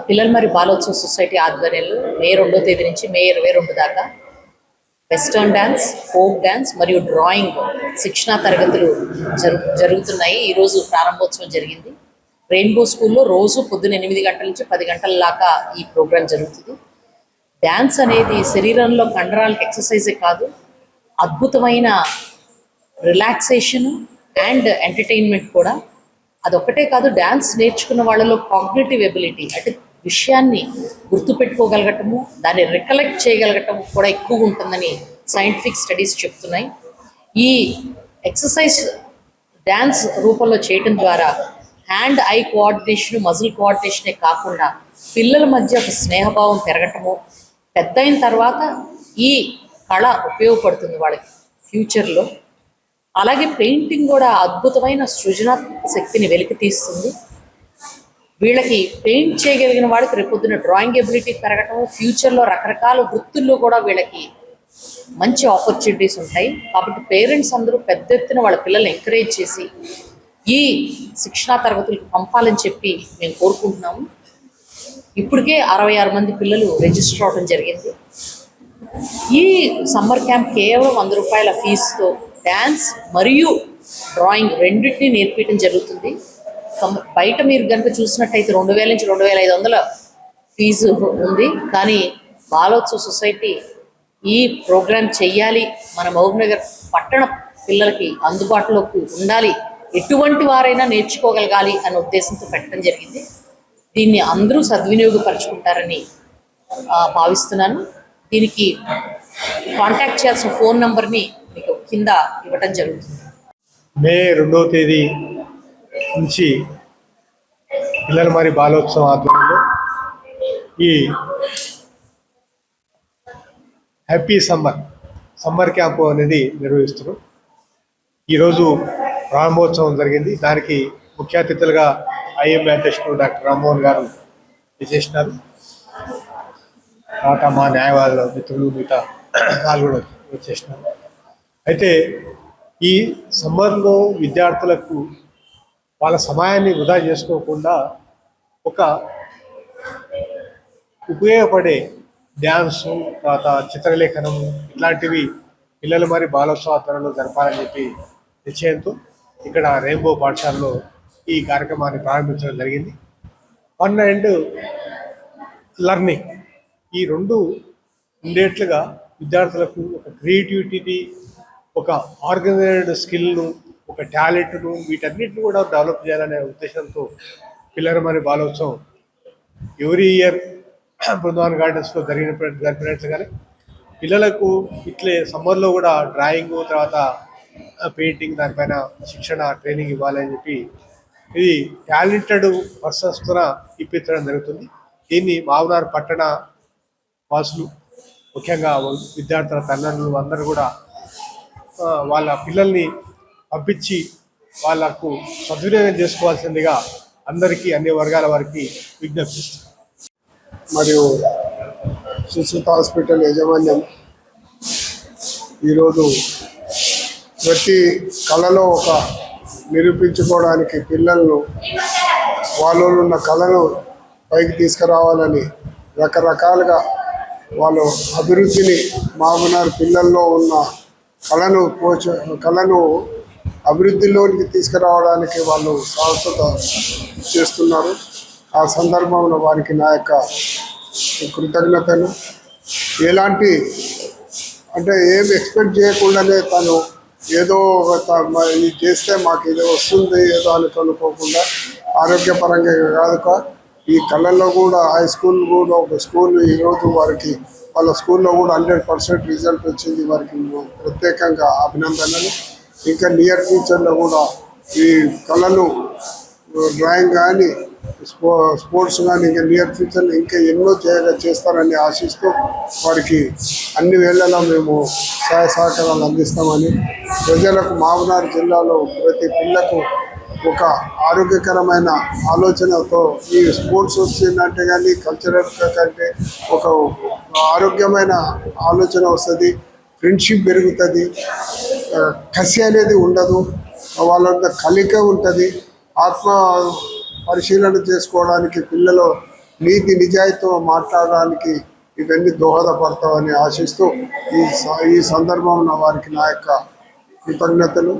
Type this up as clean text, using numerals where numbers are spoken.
Pillalamarri బాలోత్సవ society ఆధ్వర్యంలో మే 2వ తేదీ నుంచి మే 22 దాకా వెస్టర్న్ డ్యాన్స్, ఫోక్ డ్యాన్స్ మరియు డ్రాయింగ్ శిక్షణా తరగతులు జరుగుతున్నాయి. ఈరోజు ప్రారంభోత్సవం జరిగింది. రెయిన్బో స్కూల్లో రోజు పొద్దున 8 గంటల నుంచి 10 గంటల దాకా ఈ ప్రోగ్రాం జరుగుతుంది. డ్యాన్స్ అనేది శరీరంలో కండరాలకు ఎక్సర్సైజే కాదు, అద్భుతమైన రిలాక్సేషన్ అండ్ ఎంటర్టైన్మెంట్ కూడా. అదొక్కటే కాదు, డ్యాన్స్ నేర్చుకున్న వాళ్ళలో కాగ్నిటివ్ ఎబిలిటీ అంటే విషయాన్ని గుర్తుపెట్టుకోగలగటము, దాన్ని రికలెక్ట్ చేయగలగటము కూడా ఎక్కువగా ఉంటుందని సైంటిఫిక్ స్టడీస్ చెప్తున్నాయి. ఈ ఎక్సర్సైజ్ డ్యాన్స్ రూపంలో చేయటం ద్వారా హ్యాండ్ ఐ కోఆర్డినేషన్, మజిల్ కోఆర్డినేషనే కాకుండా పిల్లల మధ్య ఒక స్నేహభావం పెరగటము, పెద్ద అయిన తర్వాత ఈ కళ ఉపయోగపడుతుంది వాళ్ళకి ఫ్యూచర్లో. అలాగే పెయింటింగ్ కూడా అద్భుతమైన సృజనాత్మక శక్తిని వెలికి తీస్తుంది. వీళ్ళకి పెయింట్ చేయగలిగిన వాళ్ళకి రేపొద్దున డ్రాయింగ్ ఎబిలిటీ పెరగటం, ఫ్యూచర్లో రకరకాల వృత్తుల్లో కూడా వీళ్ళకి మంచి ఆపర్చునిటీస్ ఉంటాయి. కాబట్టి పేరెంట్స్ అందరూ పెద్ద ఎత్తున వాళ్ళ పిల్లల్ని ఎంకరేజ్ చేసి ఈ శిక్షణా తరగతులకు పంపాలని చెప్పి మేము కోరుకుంటున్నాము. ఇప్పటికే 66 మంది పిల్లలు రిజిస్టర్ అవడం జరిగింది. ఈ సమ్మర్ క్యాంప్ కేవలం 100 రూపాయల ఫీజుతో డ్యాన్స్ మరియు డ్రాయింగ్ రెండింటినీ నేర్పించడం జరుగుతుంది. బయట మీరు కనుక చూసినట్టయితే 2000 నుంచి 2500 ఫీజు ఉంది. కానీ బాలోత్సవ సొసైటీ ఈ ప్రోగ్రాం చెయ్యాలి, మన మహబూబ్నగర్ పట్టణ పిల్లలకి అందుబాటులోకి ఉండాలి, ఎటువంటి వారైనా నేర్చుకోగలగాలి అనే ఉద్దేశంతో పెట్టడం జరిగింది. దీన్ని అందరూ సద్వినియోగపరుచుకుంటారని భావిస్తున్నాను. దీనికి కాంటాక్ట్ చేయాల్సిన ఫోన్ నంబర్ని మీకు కింద ఇవ్వటం జరుగుతుంది. మే 2వ తేదీ నుంచి పిల్లలమరి బాలోత్సవం ఆధ్వర్యంలో ఈ హ్యాపీ సమ్మర్ క్యాంపు అనేది నిర్వహిస్తున్నాం. ఈరోజు ప్రారంభోత్సవం జరిగింది. దానికి ముఖ్య అతిథులుగా ఐఎం అధ్యక్షుడు డాక్టర్ రామ్మోహన్ గారు విశేషినారు. తర్వాత మా న్యాయవాదుల మిత్రులు మిగతా వాళ్ళు కూడా వచ్చేసినారు. అయితే ఈ సమ్మర్లో విద్యార్థులకు వాళ్ళ సమయాన్ని వృధా చేసుకోకుండా ఒక ఉపయోగపడే డ్యాన్సు, తర్వాత చిత్రలేఖనము ఇట్లాంటివి పిల్లలమరి బాలోత్సవ ఆధ్వర్యంలో జరపాలని చెప్పి నిశ్చయంతో ఇక్కడ రెయిన్బో పాఠశాలలో ఈ కార్యక్రమాన్ని ప్రారంభించడం జరిగింది. ఫన్ అండ్ లెర్నింగ్ ఈ రెండు ఉండేట్లుగా విద్యార్థులకు ఒక క్రియేటివిటీని, ఒక ఆర్గనైజ్డ్ స్కిల్ను, ఒక టాలెంట్ను వీటన్నిటిని కూడా డెవలప్ చేయాలనే ఉద్దేశంతో పిల్లలమరి బాలోత్సవం ఎవ్రీ ఇయర్ బృందావన్ గార్డెన్స్లో జరిపినట్లుగానే పిల్లలకు ఇట్లే సమ్మర్లో కూడా డ్రాయింగ్, తర్వాత పెయింటింగ్ దానిపైన శిక్షణ ట్రైనింగ్ ఇవ్వాలని చెప్పి ఇది టాలెంటెడ్ పర్సన్స్తో ఇప్పించడం జరుగుతుంది. దీన్ని మావునార్ పట్టణ వాసులు, ముఖ్యంగా విద్యార్థుల తల్లిదండ్రులు అందరూ కూడా వాళ్ళ పిల్లల్ని పంపించి వాళ్ళకు సద్వినియోగం చేసుకోవాల్సిందిగా అందరికీ, అన్ని వర్గాల వారికి విజ్ఞప్తిస్తారు. మరియు సుశ్రుత హాస్పిటల్ యాజమాన్యం ఈరోజు ప్రతి కళలో ఒక నిరూపించుకోవడానికి పిల్లలను వాళ్ళలో ఉన్న కళను పైకి తీసుకురావాలని రకరకాలుగా వాళ్ళు అభివృద్ధిని మామూనార్ పిల్లల్లో ఉన్న కళను అభివృద్ధిలోనికి తీసుకురావడానికి వాళ్ళు సాహసత చేస్తున్నారు. ఆ సందర్భంలో వారికి నా యొక్క కృతజ్ఞతలు. ఎలాంటి అంటే ఏం ఎక్స్పెక్ట్ చేయకుండానే తను ఏదో ఇది చేస్తే మాకు ఇది వస్తుంది ఏదో అనుకోకుండా ఆరోగ్యపరంగా కాదుక ఈ కళల్లో కూడా హై స్కూల్ కూడా ఒక స్కూల్ ఈరోజు వారికి వాళ్ళ స్కూల్లో కూడా 100% రిజల్ట్ వచ్చింది. వారికి ప్రత్యేకంగా అభినందనలు. ఇంకా నియర్ ఫ్యూచర్లో కూడా ఈ కళలు డ్రాయింగ్ కానీ స్పోర్ట్స్ కానీ ఇంకా నియర్ ఫ్యూచర్లో ఇంకా ఎన్నో చేస్తారని ఆశిస్తూ వారికి అన్ని వేళలా మేము సహాయ సహకారాలు అందిస్తామని, ప్రజలకు మామూనార్ జిల్లాలో ప్రతి పిల్లకు ఒక ఆరోగ్యకరమైన ఆలోచనతో ఈ స్పోర్ట్స్ వచ్చిందంటే కానీ కల్చరల్ కంటే ఒక ఆరోగ్యమైన ఆలోచన వస్తుంది, ఫ్రెండ్షిప్ పెరుగుతుంది, కసి అనేది ఉండదు, వాళ్ళ కలిక ఉంటుంది. ఆత్మ పరిశీలన చేసుకోవడానికి పిల్లలు నీతి నిజాయితీతో మాట్లాడడానికి ఇవన్నీ దోహదపడతామని ఆశిస్తూ ఈ సందర్భంలో వారికి నా యొక్క కృతజ్ఞతలు.